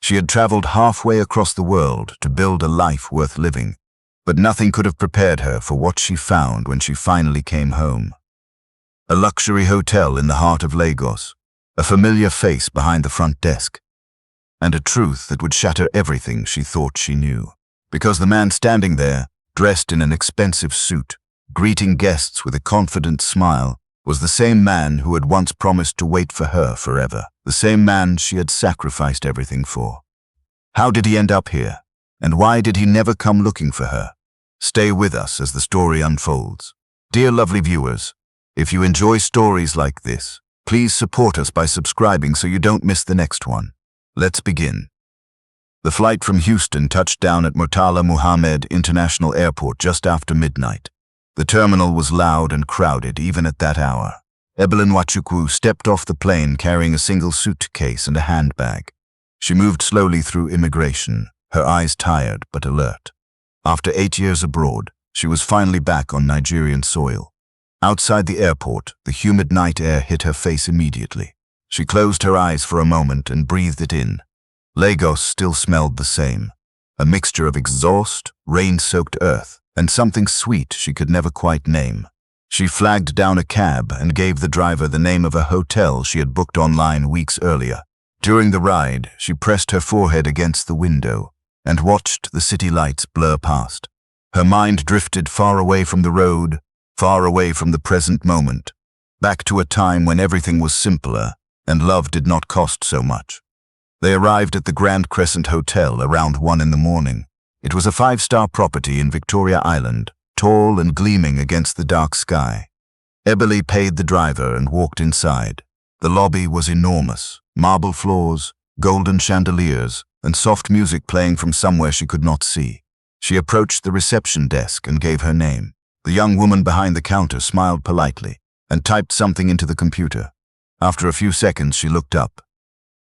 She had traveled halfway across the world to build a life worth living, but nothing could have prepared her for what she found when she finally came home. A luxury hotel in the heart of Lagos, a familiar face behind the front desk, and a truth that would shatter everything she thought she knew. Because the man standing there, dressed in an expensive suit, greeting guests with a confident smile, was the same man who had once promised to wait for her forever, the same man she had sacrificed everything for. How did he end up here? And why did he never come looking for her? Stay with us as the story unfolds. Dear lovely viewers, if you enjoy stories like this, please support us by subscribing so you don't miss the next one. Let's begin. The flight from Houston touched down at Murtala Muhammed International Airport just after midnight. The terminal was loud and crowded even at that hour. Ebele Nwachukwu stepped off the plane carrying a single suitcase and a handbag. She moved slowly through immigration, her eyes tired but alert. After 8 years abroad, she was finally back on Nigerian soil. Outside the airport, the humid night air hit her face immediately. She closed her eyes for a moment and breathed it in. Lagos still smelled the same, a mixture of exhaust, rain-soaked earth, and something sweet she could never quite name. She flagged down a cab and gave the driver the name of a hotel she had booked online weeks earlier. During the ride, she pressed her forehead against the window and watched the city lights blur past. Her mind drifted far away from the road, far away from the present moment, back to a time when everything was simpler and love did not cost so much. They arrived at the Grand Crescent Hotel around 1 in the morning. It was a 5-star property in Victoria Island, tall and gleaming against the dark sky. Ebele paid the driver and walked inside. The lobby was enormous, marble floors, golden chandeliers, and soft music playing from somewhere she could not see. She approached the reception desk and gave her name. The young woman behind the counter smiled politely and typed something into the computer. After a few seconds, she looked up.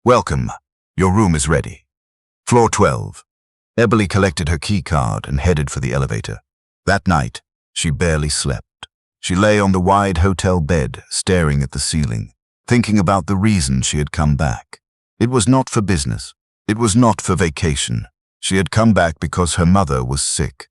"Welcome. Your room is ready. Floor 12. Ebele collected her key card and headed for the elevator. That night, she barely slept. She lay on the wide hotel bed, staring at the ceiling, thinking about the reason she had come back. It was not for business. It was not for vacation. She had come back because her mother was sick.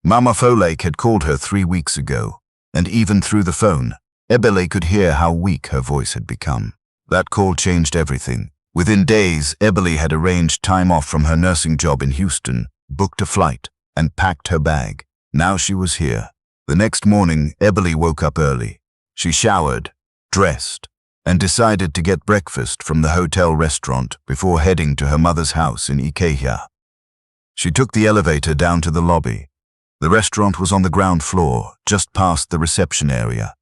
Mama Folake had called her 3 weeks ago, and even through the phone, Ebele could hear how weak her voice had become. That call changed everything. Within days, Ebele had arranged time off from her nursing job in Houston, booked a flight, and packed her bag. Now she was here. The next morning, Ebele woke up early. She showered, dressed, and decided to get breakfast from the hotel restaurant before heading to her mother's house in Ikeja. She took the elevator down to the lobby. The restaurant was on the ground floor, just past the reception area.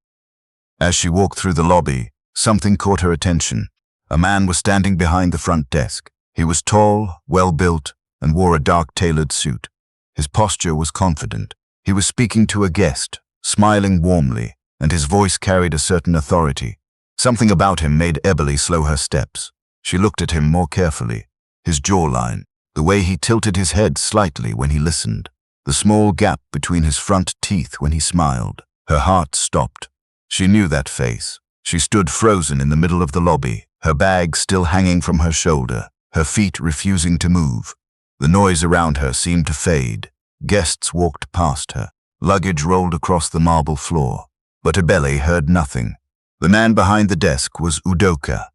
As she walked through the lobby, something caught her attention. A man was standing behind the front desk. He was tall, well-built, and wore a dark tailored suit. His posture was confident. He was speaking to a guest, smiling warmly, and his voice carried a certain authority. Something about him made Ebele slow her steps. She looked at him more carefully. His jawline, the way he tilted his head slightly when he listened, the small gap between his front teeth when he smiled. Her heart stopped. She knew that face. She stood frozen in the middle of the lobby, her bag still hanging from her shoulder, her feet refusing to move. The noise around her seemed to fade. Guests walked past her. Luggage rolled across the marble floor. But Ebele heard nothing. The man behind the desk was Udoka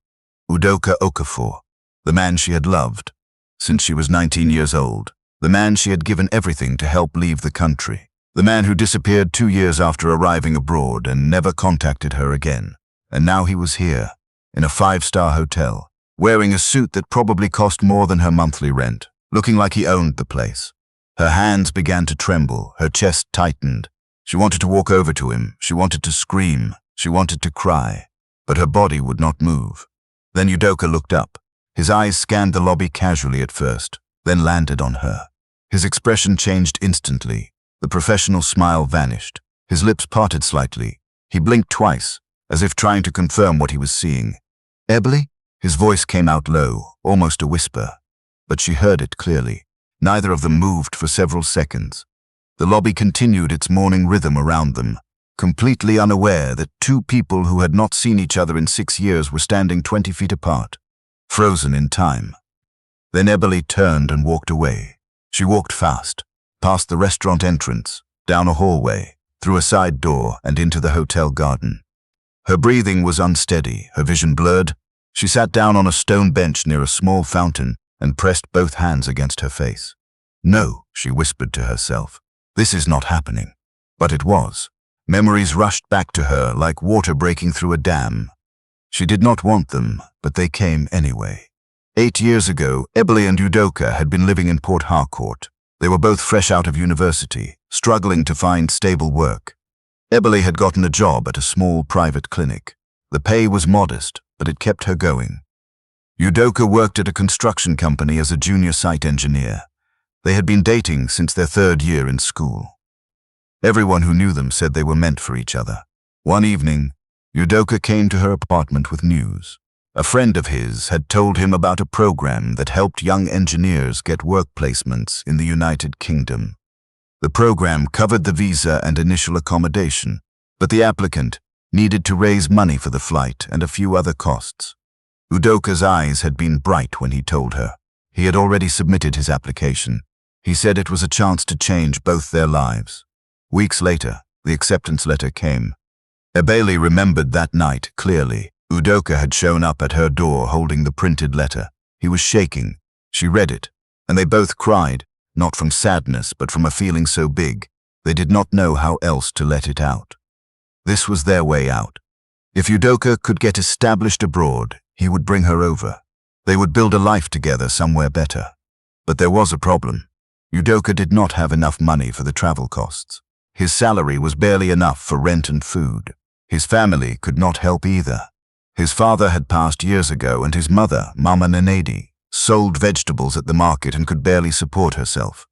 Okafor, the man she had loved since she was 19 years old, the man she had given everything to help leave the country, the man who disappeared 2 years after arriving abroad and never contacted her again. And now he was here, in a 5-star hotel, wearing a suit that probably cost more than her monthly rent, looking like he owned the place. Her hands began to tremble, her chest tightened. She wanted to walk over to him, she wanted to scream, she wanted to cry, but her body would not move. Then Udoka looked up. His eyes scanned the lobby casually at first, then landed on her. His expression changed instantly. The professional smile vanished. His lips parted slightly. He blinked twice, as if trying to confirm what he was seeing. "Ebele?" His voice came out low, almost a whisper, but she heard it clearly. Neither of them moved for several seconds. The lobby continued its morning rhythm around them, completely unaware that 2 people who had not seen each other in 6 years were standing 20 feet apart, frozen in time. Then Ebele turned and walked away. She walked fast, past the restaurant entrance, down a hallway, through a side door and into the hotel garden. Her breathing was unsteady, her vision blurred. She sat down on a stone bench near a small fountain and pressed both hands against her face. "No," she whispered to herself. "This is not happening." But it was. Memories rushed back to her like water breaking through a dam. She did not want them, but they came anyway. 8 years ago, Ebele and Udoka had been living in Port Harcourt. They were both fresh out of university, struggling to find stable work. Ebele had gotten a job at a small private clinic. The pay was modest, but it kept her going. Udoka worked at a construction company as a junior site engineer. They had been dating since their 3rd year in school. Everyone who knew them said they were meant for each other. One evening, Udoka came to her apartment with news. A friend of his had told him about a program that helped young engineers get work placements in the United Kingdom. The program covered the visa and initial accommodation, but the applicant needed to raise money for the flight and a few other costs. Udoka's eyes had been bright when he told her. He had already submitted his application. He said it was a chance to change both their lives. Weeks later, the acceptance letter came. Ebele remembered that night clearly. Udoka had shown up at her door holding the printed letter. He was shaking. She read it, and they both cried, not from sadness but from a feeling so big, they did not know how else to let it out. This was their way out. If Udoka could get established abroad, he would bring her over. They would build a life together somewhere better. But there was a problem. Udoka did not have enough money for the travel costs. His salary was barely enough for rent and food. His family could not help either. His father had passed years ago, and his mother, Mama Nanedi, sold vegetables at the market and could barely support herself.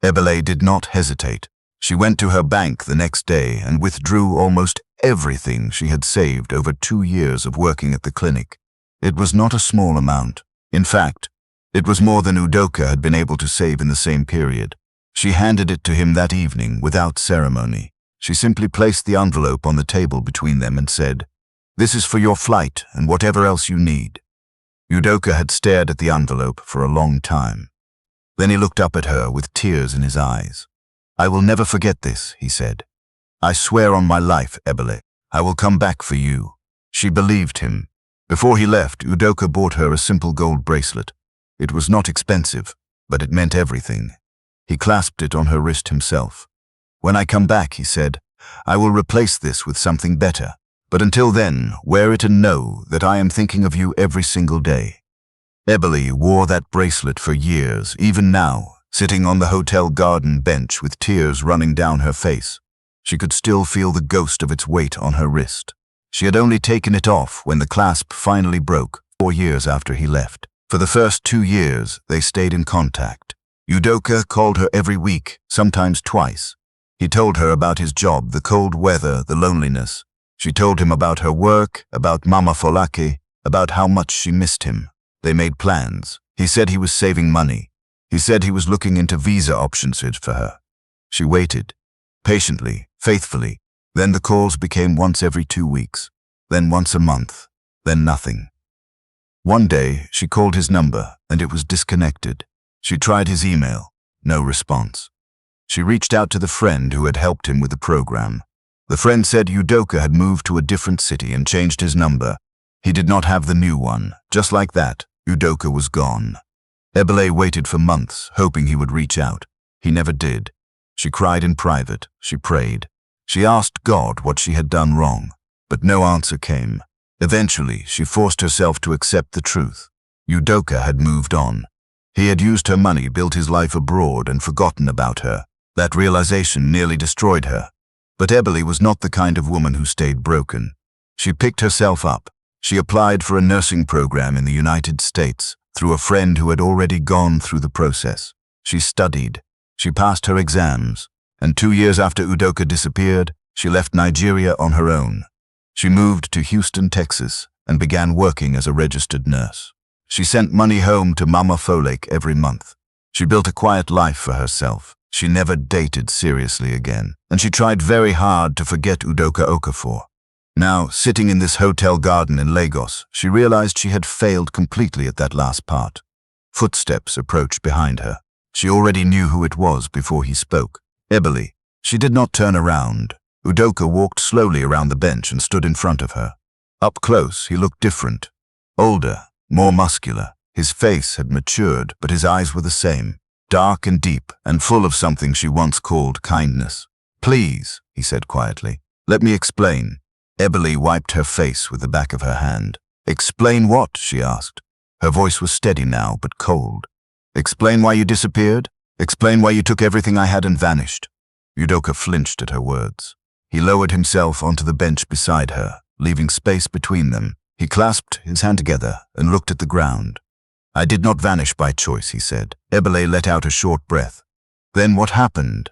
Ebele did not hesitate. She went to her bank the next day and withdrew almost everything she had saved over 2 years of working at the clinic. It was not a small amount. In fact, it was more than Udoka had been able to save in the same period. She handed it to him that evening without ceremony. She simply placed the envelope on the table between them and said, "This is for your flight and whatever else you need." Udoka had stared at the envelope for a long time. Then he looked up at her with tears in his eyes. "I will never forget this," he said. "I swear on my life, Ebele, I will come back for you." She believed him. Before he left, Udoka bought her a simple gold bracelet. It was not expensive, but it meant everything. He clasped it on her wrist himself. "When I come back," he said, "I will replace this with something better. But until then, wear it and know that I am thinking of you every single day." Ebele wore that bracelet for years, even now, sitting on the hotel garden bench with tears running down her face. She could still feel the ghost of its weight on her wrist. She had only taken it off when the clasp finally broke, 4 years after he left. For the first 2 years, they stayed in contact. Udoka called her every week, sometimes twice. He told her about his job, the cold weather, the loneliness. She told him about her work, about Mama Folake, about how much she missed him. They made plans. He said he was saving money. He said he was looking into visa options for her. She waited, patiently, faithfully. Then the calls became once every 2 weeks, then once a month, then nothing. One day, she called his number, and it was disconnected. She tried his email, no response. She reached out to the friend who had helped him with the program. The friend said Udoka had moved to a different city and changed his number. He did not have the new one. Just like that, Udoka was gone. Ebele waited for months, hoping he would reach out. He never did. She cried in private. She prayed. She asked God what she had done wrong, but no answer came. Eventually, she forced herself to accept the truth. Udoka had moved on. He had used her money, built his life abroad, and forgotten about her. That realization nearly destroyed her. But Ebele was not the kind of woman who stayed broken. She picked herself up. She applied for a nursing program in the United States through a friend who had already gone through the process. She studied. She passed her exams. And 2 years after Udoka disappeared, she left Nigeria on her own. She moved to Houston, Texas, and began working as a registered nurse. She sent money home to Mama Folake every month. She built a quiet life for herself. She never dated seriously again, and she tried very hard to forget Udoka Okafor. Now, sitting in this hotel garden in Lagos, she realized she had failed completely at that last part. Footsteps approached behind her. She already knew who it was before he spoke. Ebele. She did not turn around. Udoka walked slowly around the bench and stood in front of her. Up close, he looked different. Older, more muscular. His face had matured, but his eyes were the same. Dark and deep, and full of something she once called kindness. "Please," he said quietly, "let me explain." Ebele wiped her face with the back of her hand. "Explain what?" she asked. Her voice was steady now, but cold. "Explain why you disappeared? Explain why you took everything I had and vanished?" Udoka flinched at her words. He lowered himself onto the bench beside her, leaving space between them. He clasped his hand together and looked at the ground. "I did not vanish by choice," he said. Ebele let out a short breath. "Then what happened?"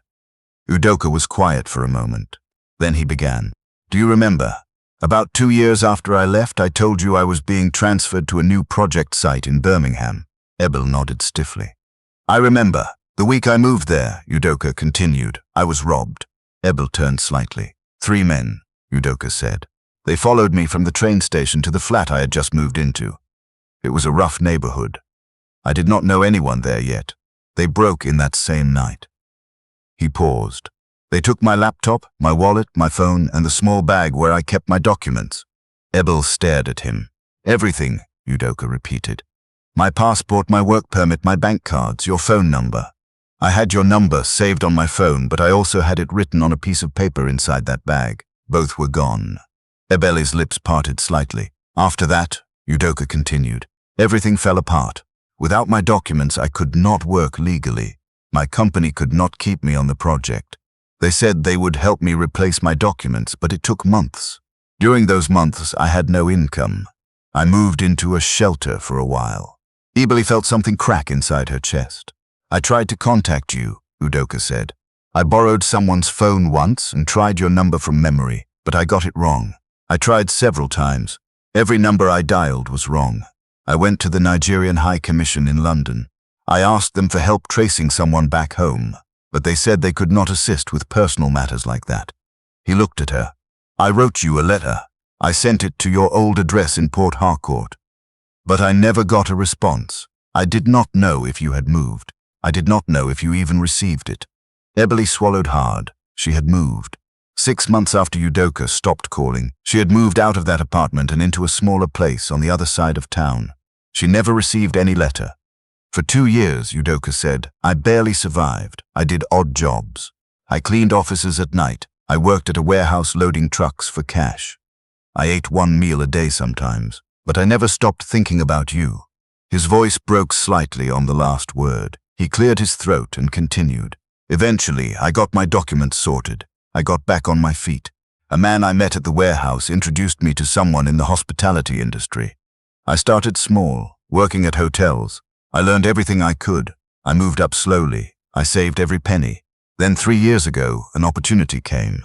Udoka was quiet for a moment. Then he began. "Do you remember? About 2 years after I left, I told you I was being transferred to a new project site in Birmingham." Ebele nodded stiffly. "I remember. The week I moved there," Udoka continued, "I was robbed." Ebele turned slightly. 3 men, Udoka said. "They followed me from the train station to the flat I had just moved into. It was a rough neighborhood. I did not know anyone there yet. They broke in that same night." He paused. "They took my laptop, my wallet, my phone, and the small bag where I kept my documents." Ebele stared at him. "Everything," Udoka repeated. "My passport, my work permit, my bank cards, your phone number. I had your number saved on my phone, but I also had it written on a piece of paper inside that bag. Both were gone." Ebele's lips parted slightly. "After that," Udoka continued, "everything fell apart. Without my documents, I could not work legally. My company could not keep me on the project. They said they would help me replace my documents, but it took months. During those months, I had no income. I moved into a shelter for a while." Ebele felt something crack inside her chest. "I tried to contact you," Udoka said. "I borrowed someone's phone once and tried your number from memory, but I got it wrong. I tried several times. Every number I dialed was wrong. I went to the Nigerian High Commission in London. I asked them for help tracing someone back home, but they said they could not assist with personal matters like that." He looked at her. "I wrote you a letter. I sent it to your old address in Port Harcourt. But I never got a response. I did not know if you had moved. I did not know if you even received it." Ebele swallowed hard. She had moved. 6 months after Udoka stopped calling, she had moved out of that apartment and into a smaller place on the other side of town. She never received any letter. "For 2 years," Udoka said, "I barely survived. I did odd jobs. I cleaned offices at night. I worked at a warehouse loading trucks for cash. I ate 1 meal a day sometimes, but I never stopped thinking about you." His voice broke slightly on the last word. He cleared his throat and continued. "Eventually, I got my documents sorted. I got back on my feet. A man I met at the warehouse introduced me to someone in the hospitality industry. I started small, working at hotels. I learned everything I could. I moved up slowly. I saved every penny. Then 3 years ago, an opportunity came.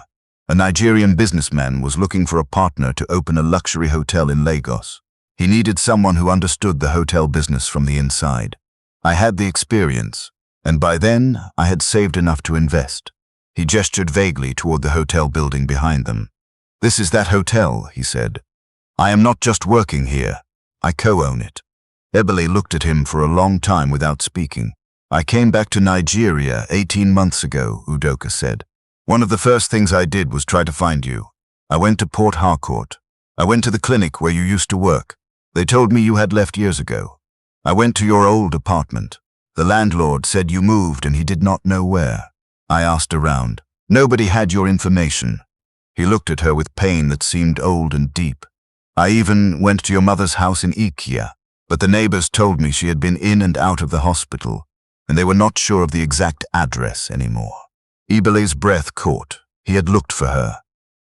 A Nigerian businessman was looking for a partner to open a luxury hotel in Lagos. He needed someone who understood the hotel business from the inside. I had the experience, and by then I had saved enough to invest." He gestured vaguely toward the hotel building behind them. "This is that hotel," he said. "I am not just working here. I co-own it." Ebele looked at him for a long time without speaking. "I came back to Nigeria 18 months ago," Udoka said. "One of the first things I did was try to find you. I went to Port Harcourt. I went to the clinic where you used to work. They told me you had left years ago. I went to your old apartment. The landlord said you moved and he did not know where. I asked around. Nobody had your information." He looked at her with pain that seemed old and deep. "I even went to your mother's house in Ikia, but the neighbors told me she had been in and out of the hospital, and they were not sure of the exact address anymore." Ebele's breath caught. He had looked for her.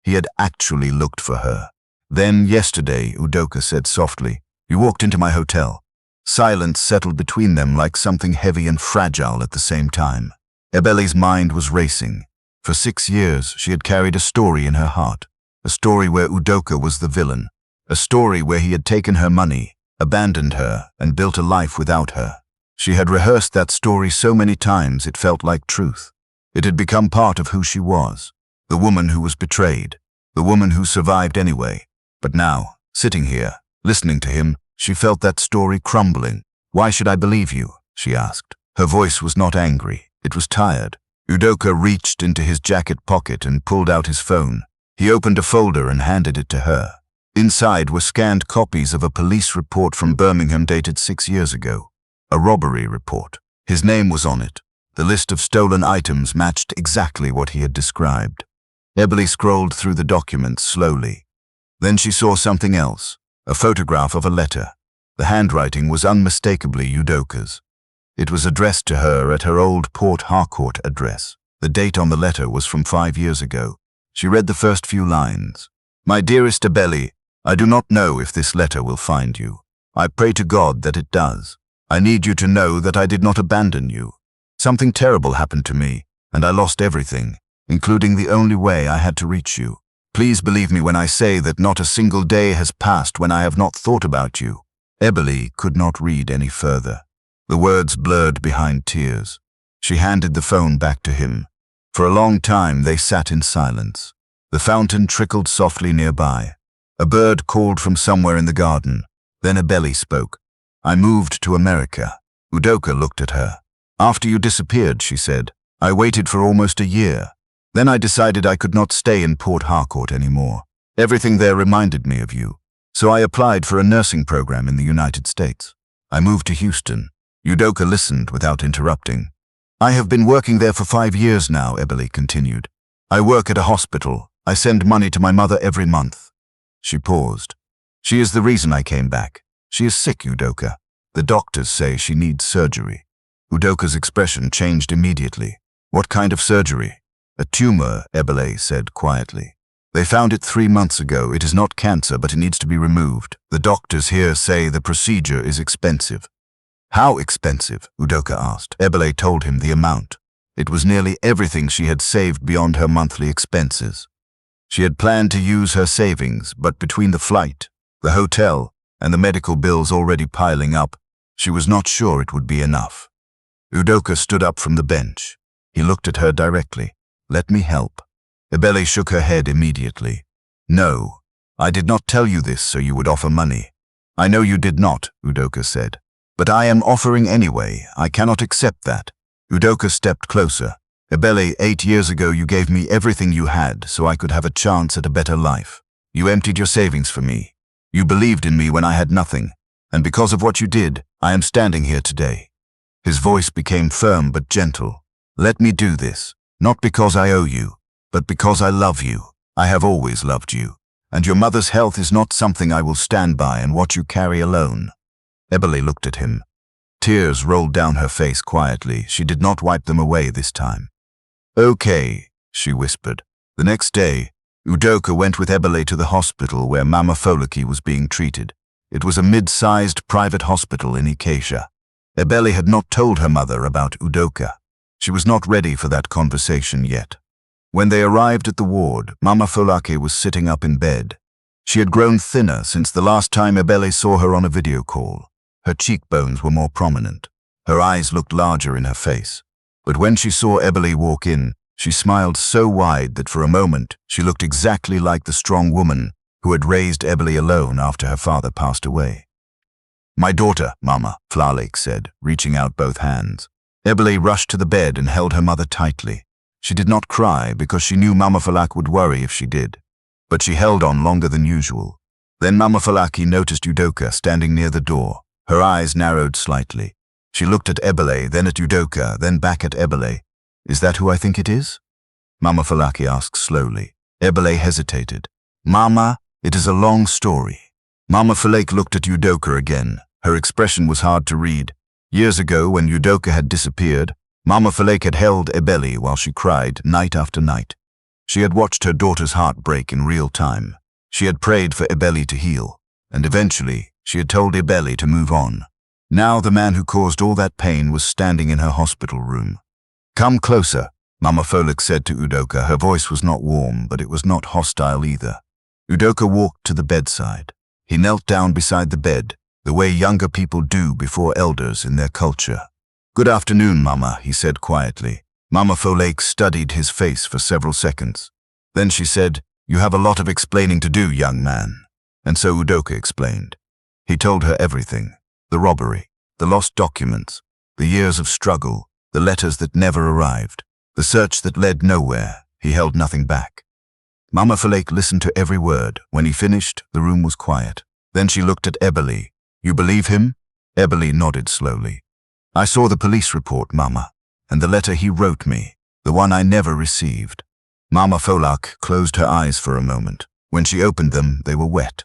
He had actually looked for her. "Then yesterday," Udoka said softly, "you walked into my hotel." Silence settled between them like something heavy and fragile at the same time. Ebele's mind was racing. For 6 years, she had carried a story in her heart. A story where Udoka was the villain. A story where he had taken her money, abandoned her, and built a life without her. She had rehearsed that story so many times it felt like truth. It had become part of who she was. The woman who was betrayed. The woman who survived anyway. But now, sitting here, listening to him, she felt that story crumbling, Why should I believe you? She asked. Her voice was not angry. It was tired. Udoka reached into his jacket pocket and pulled out his phone. He opened a folder and handed it to her. Inside were scanned copies of a police report from Birmingham dated 6 years ago. A robbery report. His name was on it. The list of stolen items matched exactly what he had described. Ebele scrolled through the documents slowly. Then she saw something else, a photograph of a letter. The handwriting was unmistakably Udoka's. It was addressed to her at her old Port Harcourt address. The date on the letter was from 5 years ago. She read the first few lines. My dearest Ebele, I do not know if this letter will find you. I pray to God that it does. I need you to know that I did not abandon you. Something terrible happened to me, and I lost everything, including the only way I had to reach you. Please believe me when I say that not a single day has passed when I have not thought about you. Ebele could not read any further. The words blurred behind tears. She handed the phone back to him. For a long time they sat in silence. The fountain trickled softly nearby. A bird called from somewhere in the garden. Then Ebele spoke. I moved to America. Udoka looked at her. After you disappeared, she said, I waited for almost a year. Then I decided I could not stay in Port Harcourt anymore. Everything there reminded me of you. So I applied for a nursing program in the United States. I moved to Houston. Udoka listened without interrupting. I have been working there for 5 years now, Ebele continued. I work at a hospital. I send money to my mother every month. She paused. She is the reason I came back. She is sick, Udoka. The doctors say she needs surgery. Udoka's expression changed immediately. What kind of surgery? A tumor, Ebele said quietly. They found it 3 months ago. It is not cancer, but it needs to be removed. The doctors here say the procedure is expensive. How expensive? Udoka asked. Ebele told him the amount. It was nearly everything she had saved beyond her monthly expenses. She had planned to use her savings, but between the flight, the hotel, and the medical bills already piling up, she was not sure it would be enough. Udoka stood up from the bench. He looked at her directly. Let me help. Ebele shook her head immediately. No, I did not tell you this so you would offer money. I know you did not, Udoka said. But I am offering anyway. I cannot accept that. Udoka stepped closer. Ebele, 8 years ago you gave me everything you had so I could have a chance at a better life. You emptied your savings for me. You believed in me when I had nothing. And because of what you did, I am standing here today. His voice became firm but gentle. Let me do this, not because I owe you, but because I love you. I have always loved you. And your mother's health is not something I will stand by and watch you carry alone. Ebele looked at him. Tears rolled down her face quietly. She did not wipe them away this time. Okay, she whispered. The next day, Udoka went with Ebele to the hospital where Mama Folaki was being treated. It was a mid-sized private hospital in Acacia. Ebele had not told her mother about Udoka. She was not ready for that conversation yet. When they arrived at the ward, Mama Folaki was sitting up in bed. She had grown thinner since the last time Ebele saw her on a video call. Her cheekbones were more prominent. Her eyes looked larger in her face. But when she saw Ebele walk in, she smiled so wide that for a moment she looked exactly like the strong woman who had raised Ebele alone after her father passed away. My daughter, Mama, Flalek said, reaching out both hands. Ebele rushed to the bed and held her mother tightly. She did not cry because she knew Mama Falak would worry if she did. But she held on longer than usual. Then Mama Falaki noticed Udoka standing near the door. Her eyes narrowed slightly. She looked at Ebele, then at Udoka, then back at Ebele. Is that who I think it is? Mama Falaki asked slowly. Ebele hesitated. Mama, it is a long story. Mama Falak looked at Udoka again. Her expression was hard to read. Years ago, when Udoka had disappeared, Mama Falak had held Ebele while she cried night after night. She had watched her daughter's heart break in real time. She had prayed for Ebele to heal, and eventually she had told Ebele to move on. Now the man who caused all that pain was standing in her hospital room. Come closer, Mama Falak said to Udoka. Her voice was not warm, but it was not hostile either. Udoka walked to the bedside. He knelt down beside the bed, the way younger people do before elders in their culture. Good afternoon, Mama, he said quietly. Mama Falak studied his face for several seconds. Then she said, You have a lot of explaining to do, young man. And so Udoka explained. He told her everything. The robbery, The lost documents, the years of struggle, the letters that never arrived, the search that led nowhere. He held nothing back. Mama Falake listened to every word. When he finished, the room was quiet. Then she looked at Ebele. "You believe him?" Ebele nodded slowly. "I saw the police report, Mama, and the letter he wrote me, the one I never received." Mama Falake closed her eyes for a moment. When she opened them, they were wet.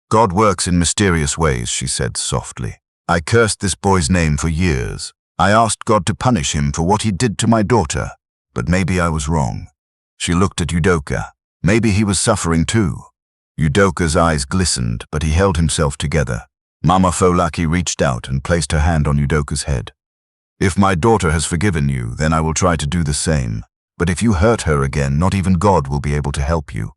"God works in mysterious ways," she said softly. "I cursed this boy's name for years. I asked God to punish him for what he did to my daughter, but maybe I was wrong." She looked at Udoka. Maybe he was suffering too. Udoka's eyes glistened, but he held himself together. Mama Falake reached out and placed her hand on Udoka's head. "If my daughter has forgiven you, then I will try to do the same. But if you hurt her again, not even God will be able to help you."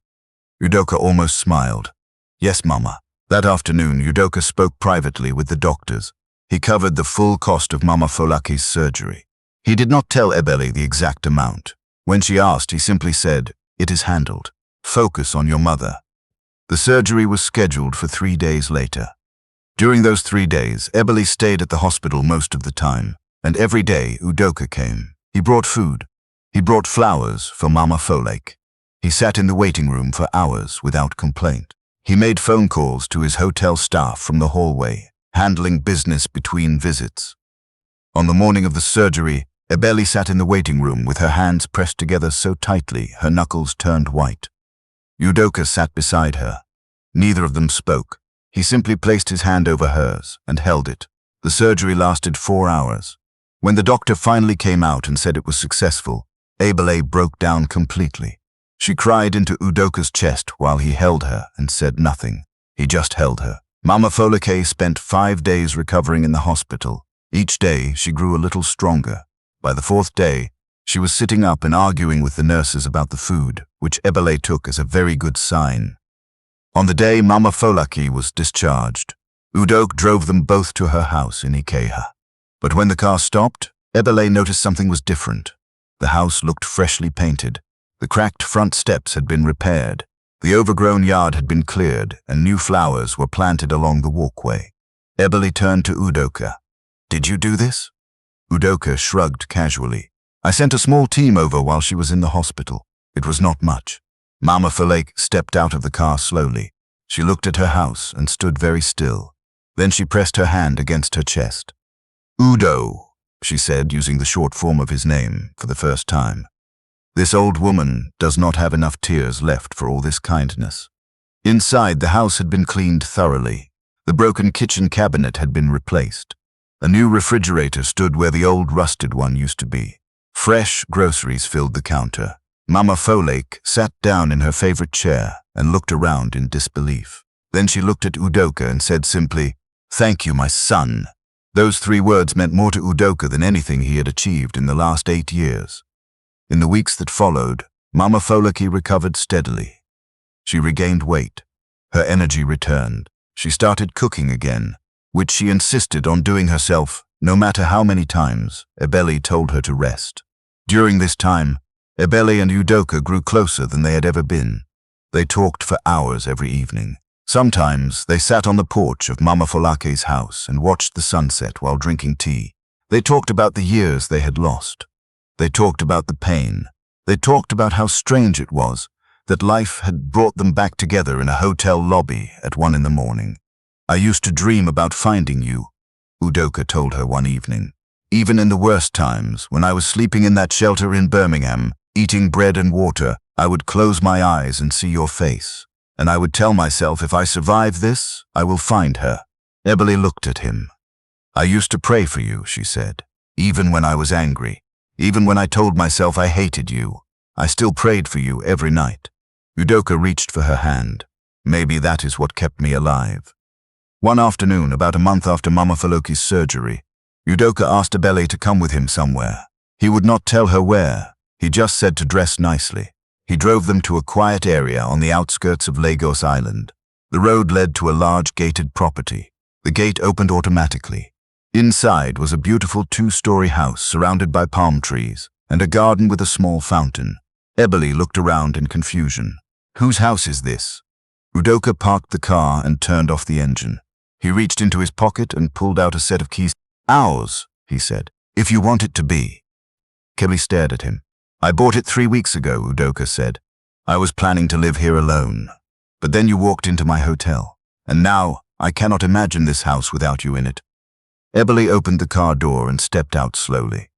Udoka almost smiled. "Yes, Mama." That afternoon, Udoka spoke privately with the doctors. He covered the full cost of Mama Falake's surgery. He did not tell Ebele the exact amount. When she asked, he simply said, "It is handled. Focus on your mother." The surgery was scheduled for 3 days later. During those 3 days, Ebele stayed at the hospital most of the time, and every day Udoka came. He brought food. He brought flowers for Mama Falake. He sat in the waiting room for hours without complaint. He made phone calls to his hotel staff from the hallway, handling business between visits. On the morning of the surgery, Ebele sat in the waiting room with her hands pressed together so tightly her knuckles turned white. Udoka sat beside her. Neither of them spoke. He simply placed his hand over hers and held it. The surgery lasted 4 hours. When the doctor finally came out and said it was successful, Ebele broke down completely. She cried into Udoka's chest while he held her and said nothing. He just held her. Mama Falake spent 5 days recovering in the hospital. Each day, she grew a little stronger. By the 4th day, she was sitting up and arguing with the nurses about the food, which Ebele took as a very good sign. On the day Mama Falake was discharged, Udoka drove them both to her house in Ikeha. But when the car stopped, Ebele noticed something was different. The house looked freshly painted. The cracked front steps had been repaired. The overgrown yard had been cleared, and new flowers were planted along the walkway. Ebele turned to Udoka. "Did you do this?" Udoka shrugged casually. "I sent a small team over while she was in the hospital. It was not much." Mama Falake stepped out of the car slowly. She looked at her house and stood very still. Then she pressed her hand against her chest. "Udo," she said, using the short form of his name for the first time. "This old woman does not have enough tears left for all this kindness." Inside, the house had been cleaned thoroughly. The broken kitchen cabinet had been replaced. A new refrigerator stood where the old rusted one used to be. Fresh groceries filled the counter. Mama Falake sat down in her favorite chair and looked around in disbelief. Then she looked at Udoka and said simply, "Thank you, my son." Those 3 words meant more to Udoka than anything he had achieved in the last 8 years. In the weeks that followed, Mama Falake recovered steadily. She regained weight. Her energy returned. She started cooking again, which she insisted on doing herself, no matter how many times Ebele told her to rest. During this time, Ebele and Udoka grew closer than they had ever been. They talked for hours every evening. Sometimes they sat on the porch of Mama Falake's house and watched the sunset while drinking tea. They talked about the years they had lost. They talked about the pain. They talked about how strange it was that life had brought them back together in a hotel lobby at 1 in the morning. "I used to dream about finding you," Udoka told her one evening. "Even in the worst times, when I was sleeping in that shelter in Birmingham, eating bread and water, I would close my eyes and see your face. And I would tell myself, if I survive this, I will find her." Ebele looked at him. "I used to pray for you," she said. "Even when I was angry. Even when I told myself I hated you. I still prayed for you every night." Udoka reached for her hand. "Maybe that is what kept me alive." One afternoon, about a month after Mama Falake's surgery, Udoka asked Ebele to come with him somewhere. He would not tell her where. He just said to dress nicely. He drove them to a quiet area on the outskirts of Lagos Island. The road led to a large gated property. The gate opened automatically. Inside was a beautiful 2-story house surrounded by palm trees and a garden with a small fountain. Ebele looked around in confusion. "Whose house is this?" Udoka parked the car and turned off the engine. He reached into his pocket and pulled out a set of keys. Ours, he said, if you want it to be. Ebele stared at him. I bought it 3 weeks ago, Udoka said. I was planning to live here alone. But then you walked into my hotel. And now I cannot imagine this house without you in it. Ebele opened the car door and stepped out slowly.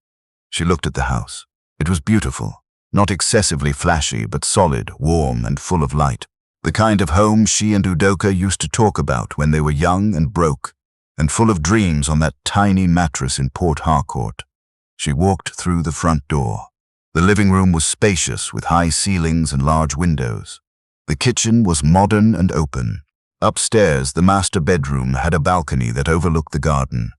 She looked at the house. It was beautiful, not excessively flashy, but solid, warm, and full of light. The kind of home she and Udoka used to talk about when they were young and broke, and full of dreams on that tiny mattress in Port Harcourt. She walked through the front door. The living room was spacious with high ceilings and large windows. The kitchen was modern and open. Upstairs, the master bedroom had a balcony that overlooked the garden.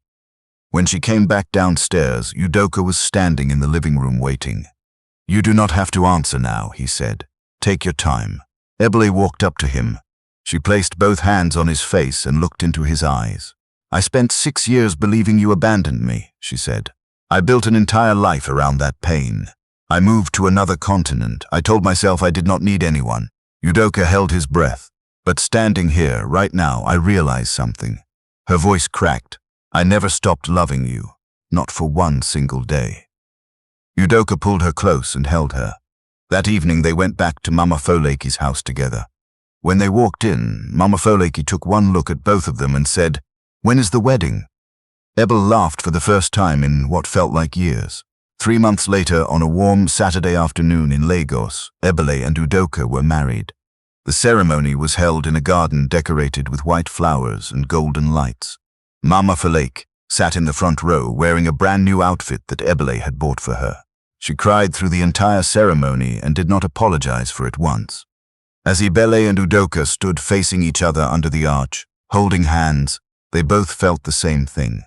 When she came back downstairs, Udoka was standing in the living room waiting. You do not have to answer now, he said. Take your time. Ebele walked up to him. She placed both hands on his face and looked into his eyes. I spent 6 years believing you abandoned me, she said. I built an entire life around that pain. I moved to another continent. I told myself I did not need anyone. Udoka held his breath. But standing here, right now, I realize something. Her voice cracked. I never stopped loving you. Not for one single day. Udoka pulled her close and held her. That evening they went back to Mama Foleki's house together. When they walked in, Mama Foleki took one look at both of them and said, When is the wedding? Ebele laughed for the first time in what felt like years. 3 months later, on a warm Saturday afternoon in Lagos, Ebele and Udoka were married. The ceremony was held in a garden decorated with white flowers and golden lights. Mama Foleki sat in the front row wearing a brand new outfit that Ebele had bought for her. She cried through the entire ceremony and did not apologize for it once. As Ebele and Udoka stood facing each other under the arch, holding hands, they both felt the same thing.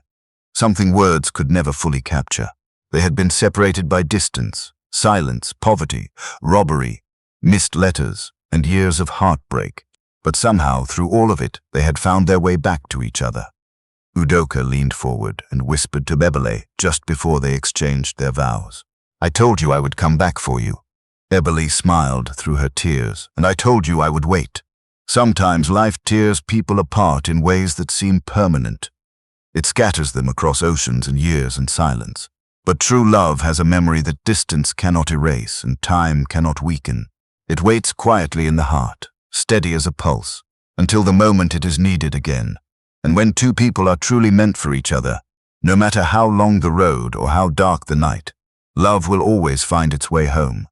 Something words could never fully capture. They had been separated by distance, silence, poverty, robbery, missed letters, and years of heartbreak. But somehow, through all of it, they had found their way back to each other. Udoka leaned forward and whispered to Ebele just before they exchanged their vows. I told you I would come back for you. Ebele smiled through her tears, and I told you I would wait. Sometimes life tears people apart in ways that seem permanent. It scatters them across oceans and years and silence. But true love has a memory that distance cannot erase and time cannot weaken. It waits quietly in the heart, steady as a pulse, until the moment it is needed again. And when two people are truly meant for each other, no matter how long the road or how dark the night, love will always find its way home.